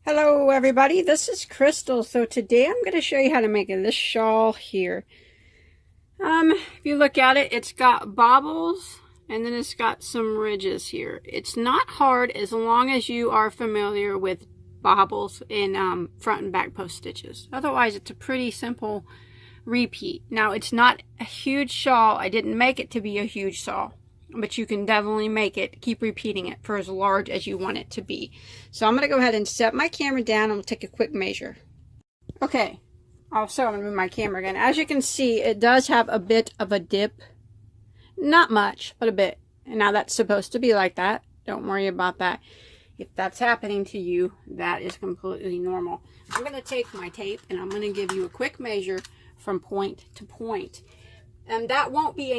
Hello everybody, this is Crystal. So today I'm going to show you how to make this shawl here. If you look at it, it's got bobbles and then it's got some ridges here. It's not hard as long as you are familiar with bobbles in front and back post stitches. Otherwise it's a pretty simple repeat. Now it's not a huge shawl. I didn't make it to be a huge shawl, but you can definitely make it, keep repeating it for as large as you want it to be. So I'm going to go ahead and set my camera down and we'll take a quick measure. Okay, also I'm going to move my camera again. As you can see, it does have a bit of a dip. Not much, but a bit. And now that's supposed to be like that. Don't worry about that. If that's happening to you, that is completely normal. I'm going to take my tape and I'm going to give you a quick measure from point to point. And that won't be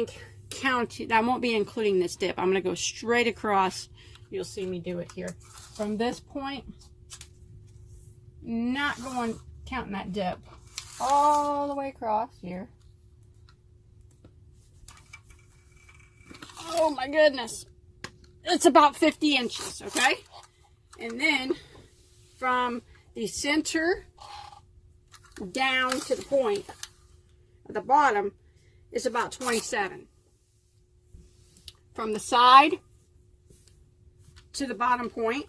including this dip. I'm going to go straight across. You'll see me do it here. From this point, not going counting that dip, all the way across here. Oh my goodness. It's about 50 inches, okay? And then from the center down to the point at the bottom is about 27. From the side to the bottom point,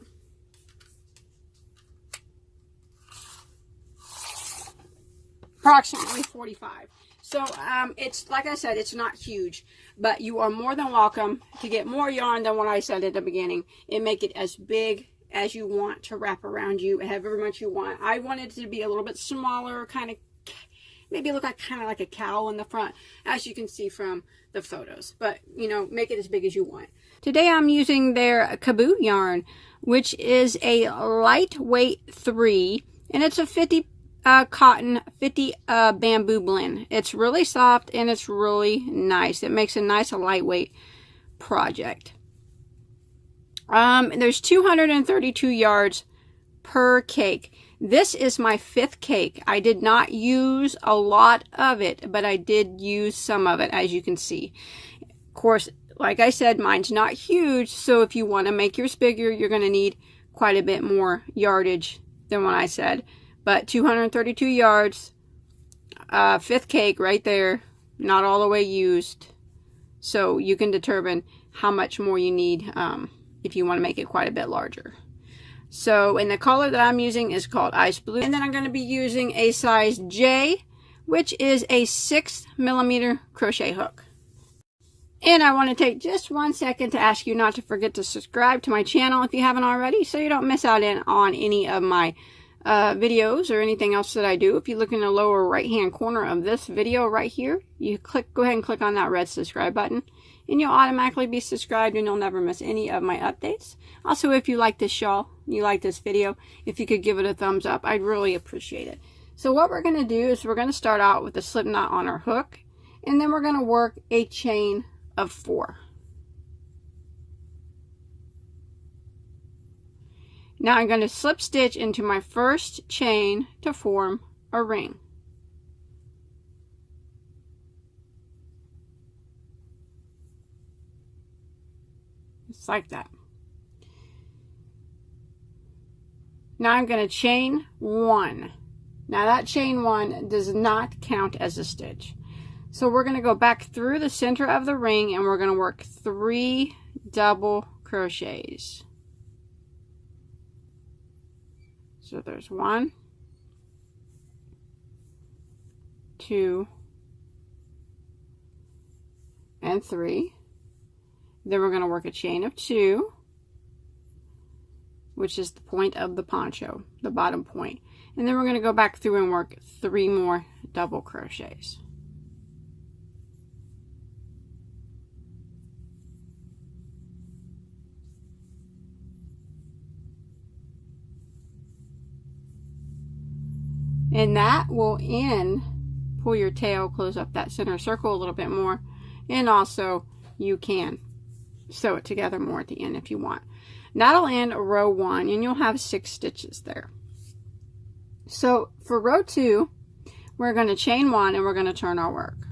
approximately 45. So it's, like I said, it's not huge, but you are more than welcome to get more yarn than what I said at the beginning and make it as big as you want to wrap around you, however much you want. I wanted it to be a little bit smaller, kind of maybe look like kind of like a cowl in the front, as you can see from the photos, but you know, make it as big as you want. Today I'm using their Kaboo yarn, which is a lightweight 3, and it's a 50 cotton, 50 bamboo blend. It's really soft and it's really nice. It makes a nice lightweight project. There's 232 yards per cake. This is my 5th cake. I did not use a lot of it, but I did use some of it, as you can see. Of course, like I said, mine's not huge, so if you want to make yours bigger, you're going to need quite a bit more yardage than what I said. But 232 yards, 5th cake right there, not all the way used. So you can determine how much more you need if you want to make it quite a bit larger. So, and the color that I'm using is called Ice Blue. And then I'm going to be using a size J, which is a 6mm crochet hook. And I want to take just 1 second to ask you not to forget to subscribe to my channel if you haven't already, so you don't miss out on any of my videos or anything else that I do. If you look in the lower right hand corner of this video right here, you go ahead and click on that red subscribe button, and you'll automatically be subscribed and you'll never miss any of my updates. Also, if you like this shawl, you like this video, if you could give it a thumbs up, I'd really appreciate it. So what we're going to do is we're going to start out with a slip knot on our hook, and then we're going to work a chain of 4. Now I'm going to slip stitch into my first chain to form a ring. Just like that. Now I'm going to chain 1. Now that chain 1 does not count as a stitch. So we're going to go back through the center of the ring and we're going to work 3 double crochets. So there's 1, 2, and 3. Then we're going to work a chain of 2, which is the point of the poncho, the bottom point. And then we're going to go back through and work 3 more double crochets. And that will end, pull your tail, close up that center circle a little bit more, and also you can sew it together more at the end if you want. And that'll end row 1, and you'll have 6 stitches there. So for row 2, we're going to chain 1 and we're going to turn our work.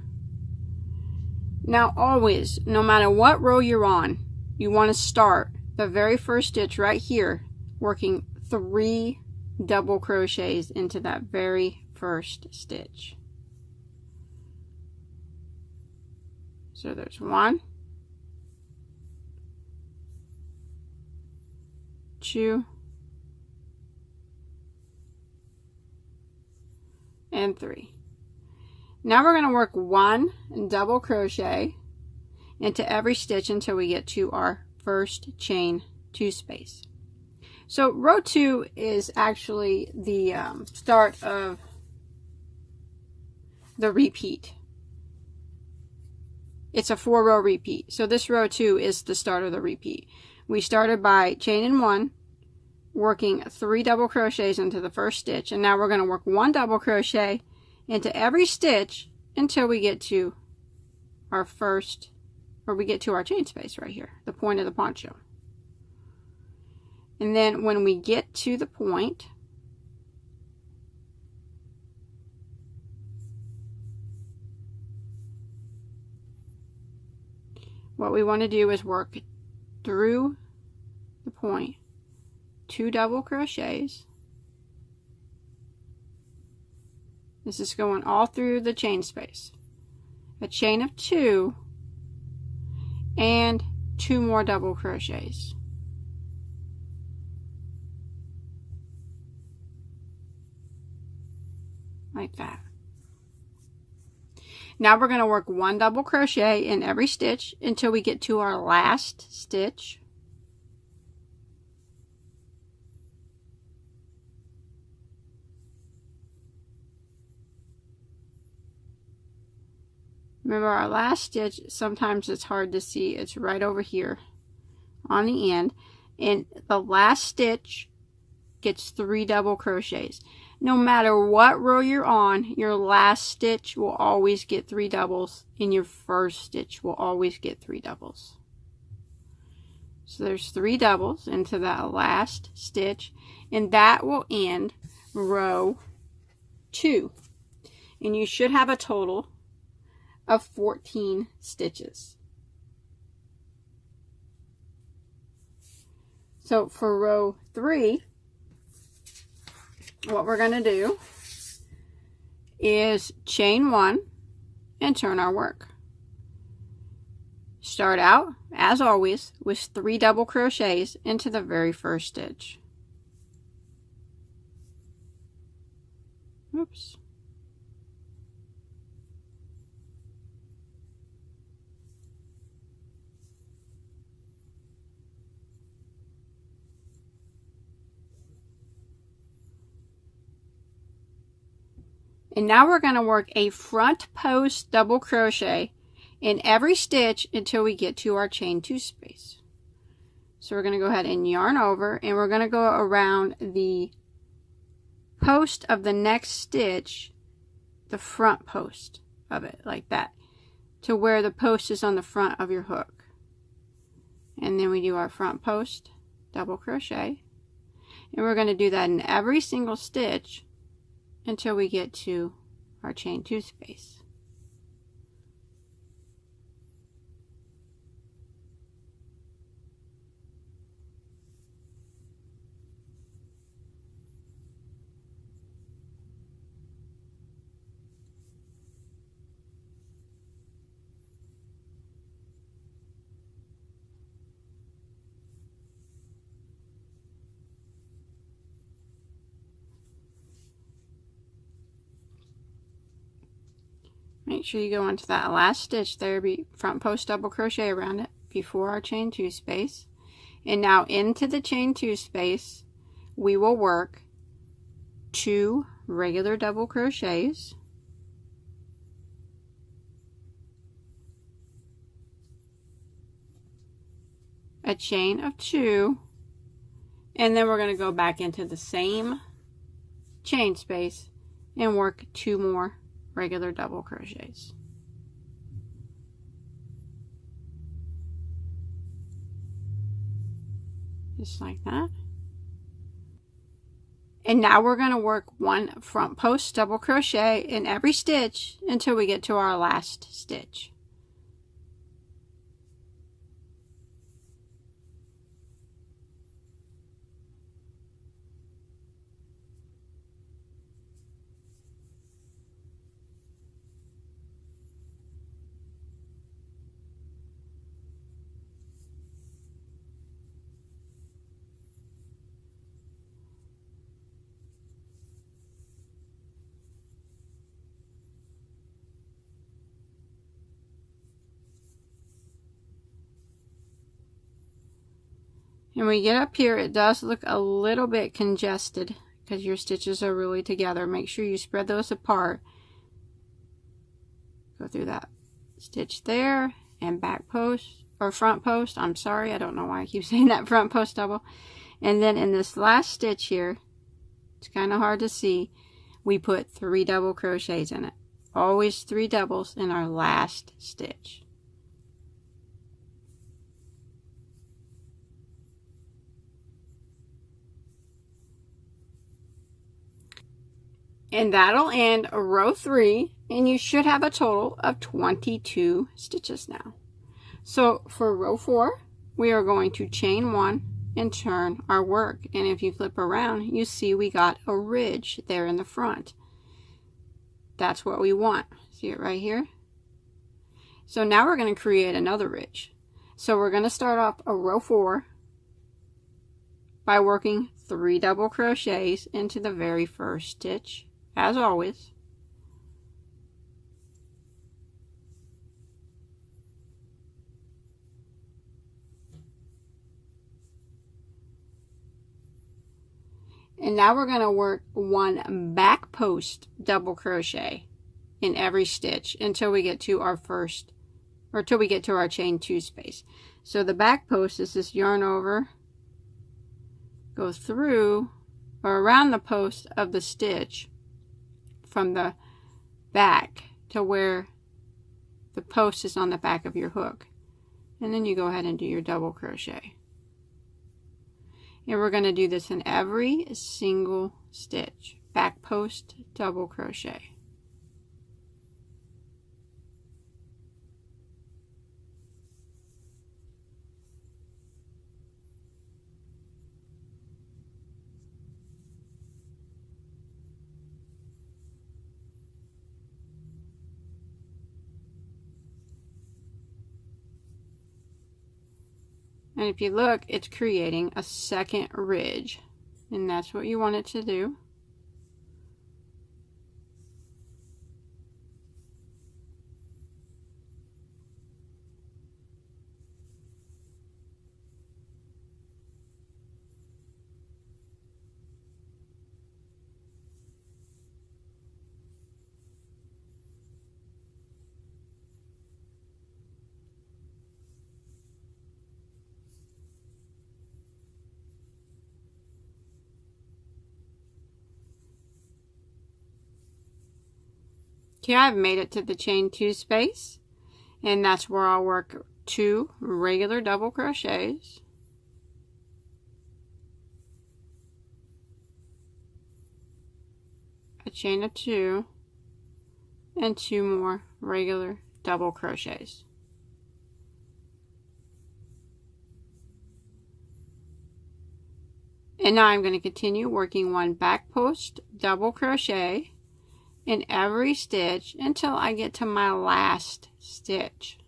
Now always, no matter what row you're on, you want to start the very first stitch right here working 3 double crochets into that very first stitch. So there's 1, 2, and 3. Now we're going to work 1 double crochet into every stitch until we get to our first chain 2 space. So row 2 is actually the start of the repeat. It's a 4-row repeat. So this row 2 is the start of the repeat. We started by chaining 1, working 3 double crochets into the first stitch, and now we're going to work 1 double crochet into every stitch until we get to our first, or we get to our chain space right here, the point of the poncho. And then when we get to the point, what we want to do is work through the point 2 double crochets. This is going all through the chain space. A chain of 2 and 2 more double crochets. Like that. Now we're going to work 1 double crochet in every stitch until we get to our last stitch. Remember, our last stitch, sometimes it's hard to see. It's right over here on the end. And the last stitch gets 3 double crochets. No matter what row you're on, your last stitch will always get 3 doubles, and your first stitch will always get 3 doubles. So there's 3 doubles into that last stitch, and that will end row 2. And you should have a total of 14 stitches. So for row 3, what we're going to do is chain 1 and turn our work. Start out, as always, with 3 double crochets into the very first stitch. Oops. And now we're going to work a front post double crochet in every stitch until we get to our chain 2 space. So we're going to go ahead and yarn over, and we're going to go around the post of the next stitch, the front post of it, like that, to where the post is on the front of your hook. And then we do our front post double crochet, and we're going to do that in every single stitch until we get to our chain 2 space. Make sure you go onto that last stitch there, be front post double crochet around it before our chain 2 space. And now into the chain 2 space, we will work 2 regular double crochets, a chain of 2, and then we're going to go back into the same chain space and work 2 more regular double crochets. Just like that. And now we're going to work 1 front post double crochet in every stitch until we get to our last stitch. And when we get up here, it does look a little bit congested because your stitches are really together. Make sure you spread those apart. Go through that stitch there and back post, or front post. I'm sorry, I don't know why I keep saying that, front post double. And then in this last stitch here, it's kind of hard to see, we put 3 double crochets in it. Always 3 doubles in our last stitch. And that'll end row 3, and you should have a total of 22 stitches now. So for row 4, we are going to chain 1 and turn our work. And if you flip around, you see we got a ridge there in the front. That's what we want. See it right here? So now we're going to create another ridge. So we're going to start off a row 4 by working 3 double crochets into the very first stitch, as always. And now we're going to work 1 back post double crochet in every stitch until we get to our first, or till we get to our chain 2 space. So the back post is this yarn over, go through or around the post of the stitch from the back to where the post is on the back of your hook. And then you go ahead and do your double crochet. And we're going to do this in every single stitch. Back post double crochet. And if you look, it's creating a second ridge, and that's what you want it to do. Here I've made it to the chain 2 space, and that's where I'll work 2 regular double crochets, a chain of 2, and 2 more regular double crochets. And now I'm going to continue working 1 back post double crochet in every stitch until I get to my last stitch.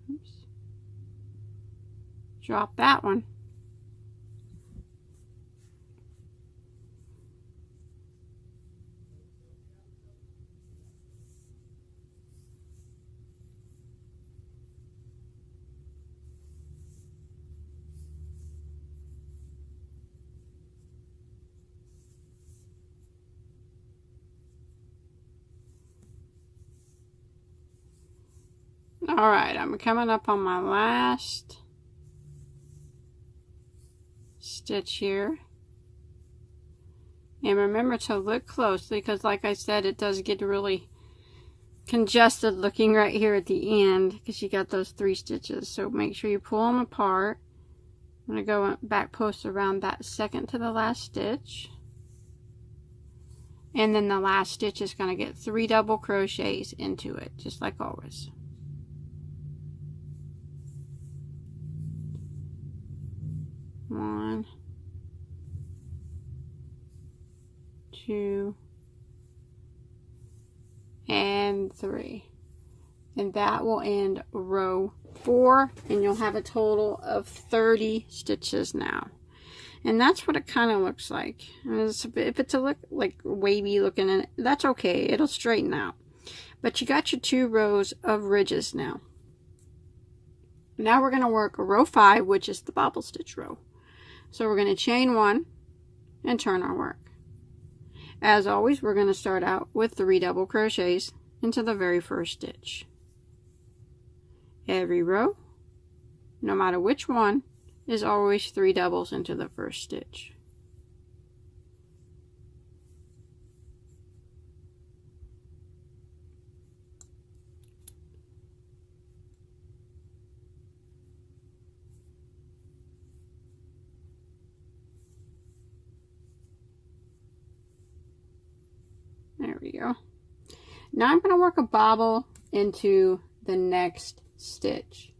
Oops. Drop that one. All right, I'm coming up on my last stitch here, and remember to look closely because like I said, it does get really congested looking right here at the end because you got those 3 stitches. So make sure you pull them apart. I'm going to go back post around that second to the last stitch, and then the last stitch is going to get 3 double crochets into it, just like always. One, 2, and and 3, and that will end row 4, and you'll have a total of 30 stitches now. And that's what it kind of looks like. If it's a look like wavy looking, and that's okay, it'll straighten out. But you got your 2 rows of ridges now. Now we're going to work row 5, which is the bobble stitch row. So we're going to chain 1 and turn our work. As always, we're going to start out with 3 double crochets into the very first stitch. Every row, no matter which one, is always 3 doubles into the first stitch. There we go. Now I'm going to work a bobble into the next stitch.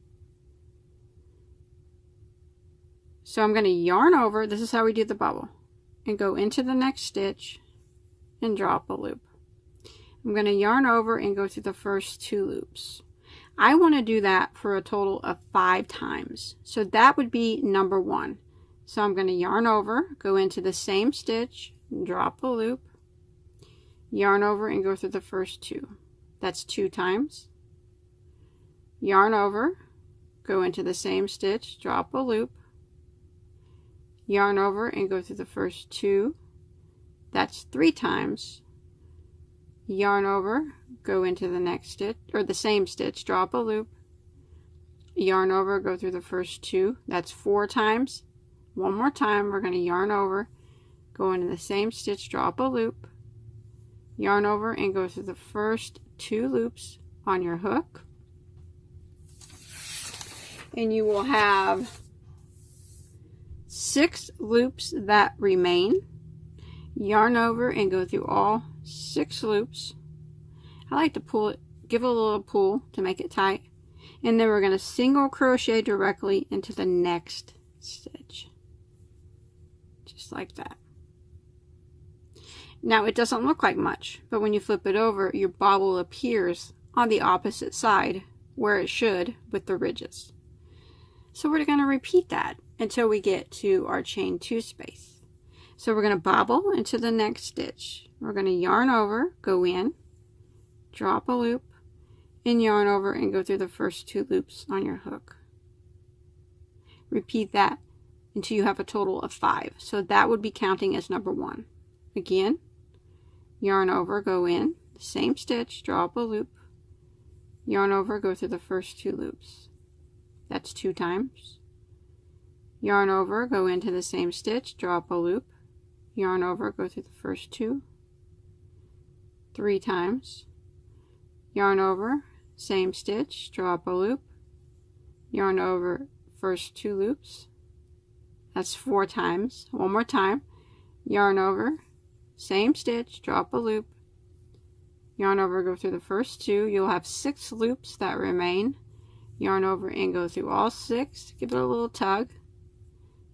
So I'm going to yarn over, this is how we do the bobble, and go into the next stitch and drop a loop. I'm going to yarn over and go through the first 2 loops. I want to do that for a total of 5 times. So that would be number 1. So I'm going to yarn over, go into the same stitch, drop a loop, yarn over and go through the first 2. That's 2 times. Yarn over, go into the same stitch, drop a loop, yarn over and go through the first 2. That's 3 times. Yarn over, go into the next stitch, or the same stitch, drop a loop, yarn over, go through the first 2. That's 4 times. One more time, we're going to yarn over, go into the same stitch, drop a loop, yarn over and go through the first 2 loops on your hook, and you will have 6 loops that remain. Yarn over and go through all 6 loops. I like to pull it, give it a little pull to make it tight, and then we're going to single crochet directly into the next stitch, just like that. Now it doesn't look like much, but when you flip it over, your bobble appears on the opposite side where it should with the ridges. So we're going to repeat that until we get to our chain 2 space. So we're going to bobble into the next stitch. We're going to yarn over, go in, drop a loop, and yarn over and go through the first 2 loops on your hook. Repeat that until you have a total of 5. So that would be counting as number 1. Again, yarn over, go in, same stitch, drop a loop, yarn over, go through the first 2 loops. That's 2 times. Yarn over, go into the same stitch, drop a loop, yarn over, go through the first 2, 3 times. Yarn over, same stitch, drop a loop, yarn over, first 2 loops. That's 4 times. One more time. Yarn over, same stitch, drop a loop, yarn over, go through the first 2. You'll have 6 loops that remain. Yarn over and go through all 6, give it a little tug,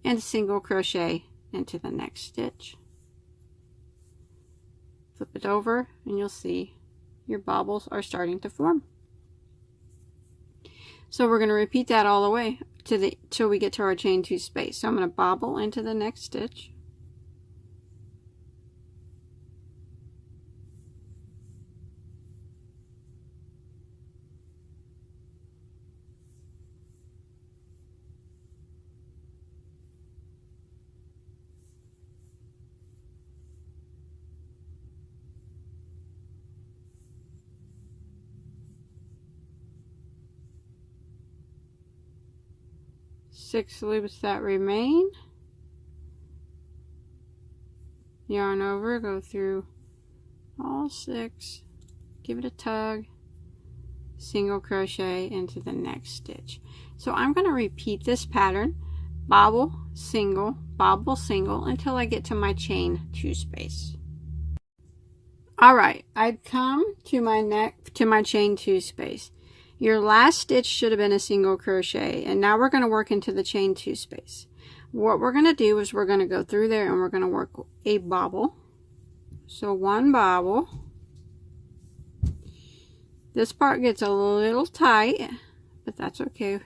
and single crochet into the next stitch. Flip it over and you'll see your bobbles are starting to form. So we're going to repeat that all the way till we get to our chain 2 space. So I'm going to bobble into the next stitch, six loops that remain, yarn over, go through all 6, give it a tug, single crochet into the next stitch. So I'm going to repeat this pattern, bobble, single, until I get to my chain 2 space. Alright, I've come to my chain 2 space. Your last stitch should have been a single crochet, and now we're going to work into the chain 2 space. What we're going to do is we're going to go through there and we're going to work a bobble. So 1 bobble, This part gets a little tight, but that's okay.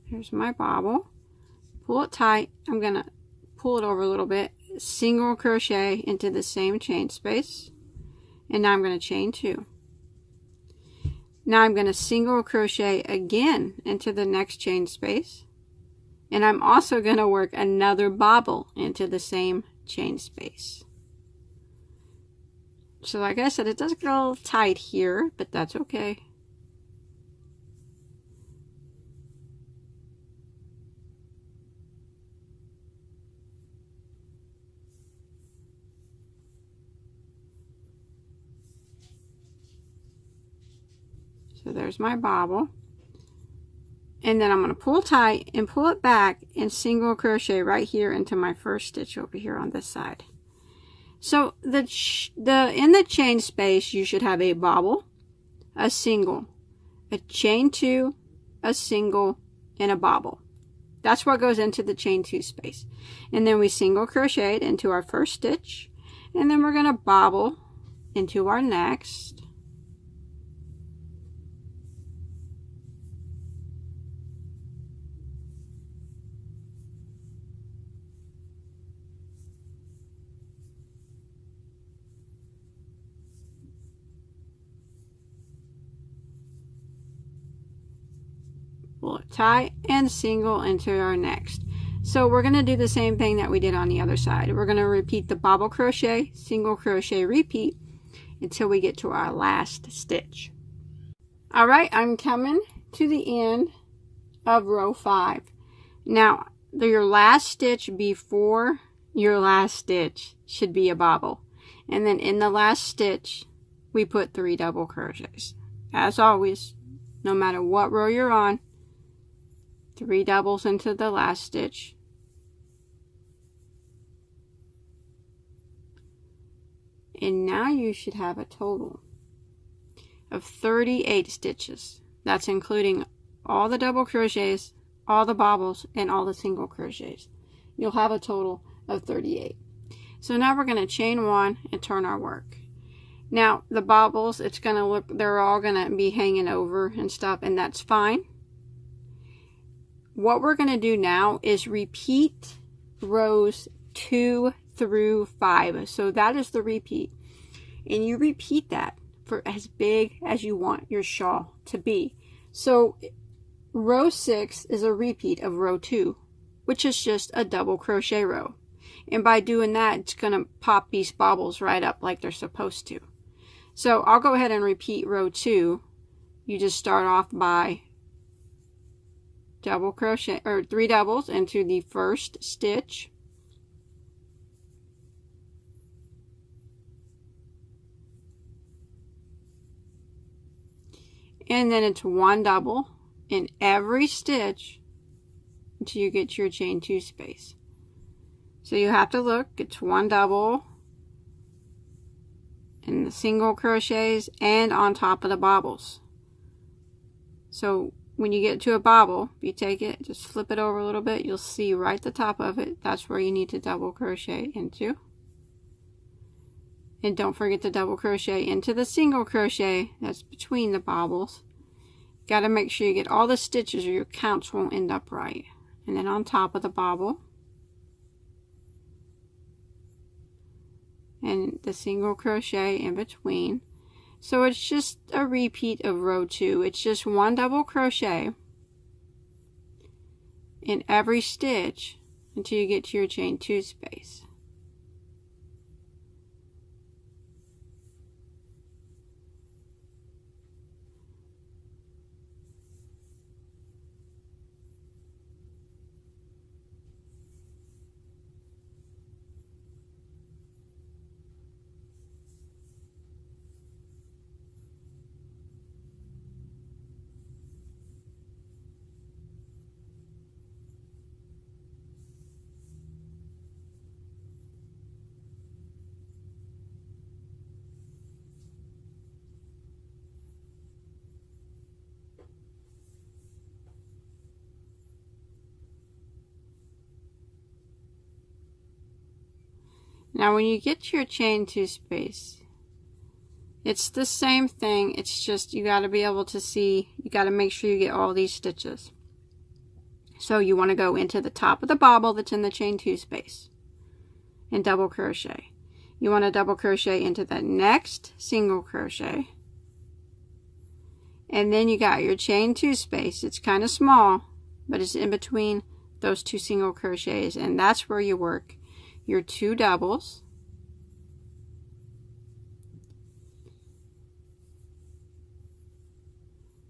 Here's my bobble. Pull it tight. I'm going to pull it over a little bit. Single crochet into the same chain space. And now I'm going to chain 2. Now I'm going to single crochet again into the next chain space. And I'm also going to work another bobble into the same chain space. So like I said, it does get a little tight here, but that's okay. So there's my bobble. And then I'm going to pull tight and pull it back and single crochet right here into my first stitch over here on this side. So in the chain space, you should have a bobble, a single, a chain 2, a single, and a bobble. That's what goes into the chain 2 space. And then we single crochet it into our first stitch, and then we're going to bobble into our next. Pull it tight and single into our next. So we're going to do the same thing that we did on the other side. We're going to repeat the bobble crochet, single crochet, repeat until we get to our last stitch. Alright, I'm coming to the end of row 5. Now your last stitch before your last stitch should be a bobble, and then in the last stitch we put 3 double crochets. As always, no matter what row you're on, 3 doubles into the last stitch, and now you should have a total of 38 stitches. That's including all the double crochets, all the bobbles, and all the single crochets. You'll have a total of 38. So now we're going to chain 1 and turn our work. Now the bobbles, it's going to look, they're all going to be hanging over and stuff, and that's fine. What we're going to do now is repeat rows 2 through 5. So that is the repeat. And you repeat that for as big as you want your shawl to be. So row 6 is a repeat of row 2, which is just a double crochet row. And by doing that, it's going to pop these bobbles right up like they're supposed to. So I'll go ahead and repeat row 2. You just start off by double crochet or 3 doubles into the first stitch, and then it's 1 double in every stitch until you get to your chain 2 space. So you have to look, it's 1 double in the single crochets and on top of the bobbles. So when you get to a bobble, you take it, just flip it over a little bit, you'll see right at the top of it, that's where you need to double crochet into. And don't forget to double crochet into the single crochet that's between the bobbles. Got to make sure you get all the stitches or your counts won't end up right. And then on top of the bobble, and the single crochet in between. So it's just a repeat of row 2. It's just 1 double crochet in every stitch until you get to your chain 2 space. Now when you get to your chain 2 space, it's the same thing, it's just you got to be able to see, you got to make sure you get all these stitches. So you want to go into the top of the bobble that's in the chain 2 space and double crochet. You want to double crochet into the next single crochet, and then you got your chain 2 space. It's kind of small, but it's in between those 2 single crochets, and that's where you work your 2 doubles,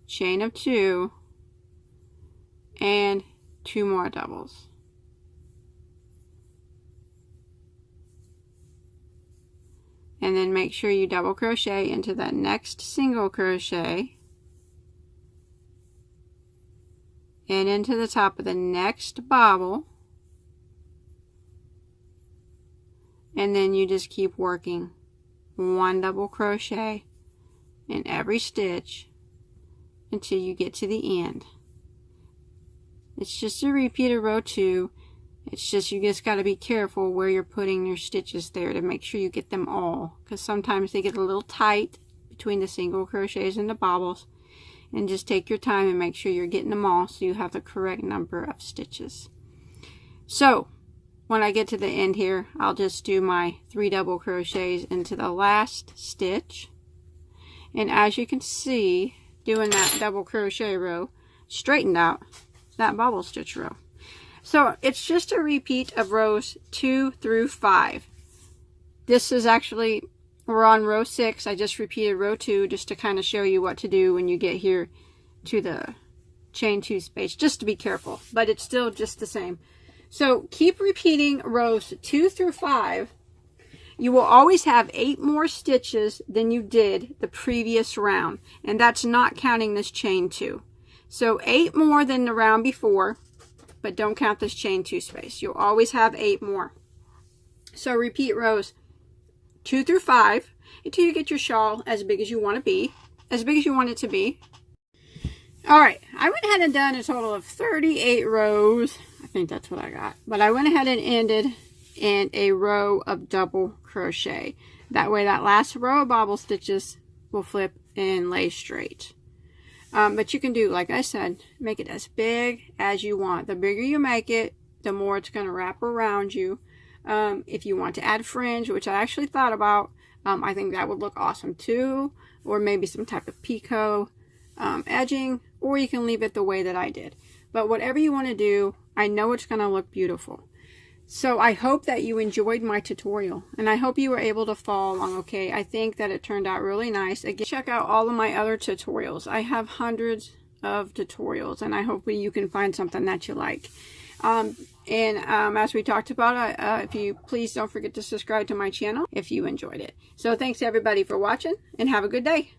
chain of 2, and 2 more doubles. And then make sure you double crochet into that next single crochet and into the top of the next bobble, and then you just keep working 1 double crochet in every stitch until you get to the end. It's just a repeat of row 2. It's just you just got to be careful where you're putting your stitches there to make sure you get them all, because sometimes they get a little tight between the single crochets and the bobbles. And just take your time and make sure you're getting them all so you have the correct number of stitches. So when I get to the end here, I'll just do my 3 double crochets into the last stitch, and as you can see, doing that double crochet row straightened out that bobble stitch row. So it's just a repeat of rows 2 through 5. This is actually, we're on row 6. I just repeated row 2 just to kind of show you what to do when you get here to the chain 2 space, just to be careful, but it's still just the same. So keep repeating rows 2 through 5. You will always have 8 more stitches than you did the previous round, and that's not counting this chain 2. So 8 more than the round before, but don't count this chain 2 space. You'll always have 8 more. So repeat rows 2 through 5 until you get your shawl as big as you want to be, as big as you want it to be. All right, I went ahead and done a total of 38 rows. I think that's what I got. But I went ahead and ended in a row of double crochet. That way that last row of bobble stitches will flip and lay straight. But you can do, like I said, make it as big as you want. The bigger you make it, the more it's going to wrap around you. If you want to add fringe, which I actually thought about, I think that would look awesome too. Or maybe some type of picot edging, or you can leave it the way that I did. But whatever you want to do, I know it's going to look beautiful. So I hope that you enjoyed my tutorial, and I hope you were able to follow along okay. I think that it turned out really nice. Again, check out all of my other tutorials. I have hundreds of tutorials, and I hope you can find something that you like. As we talked about, if you please don't forget to subscribe to my channel if you enjoyed it. So thanks everybody for watching, and have a good day.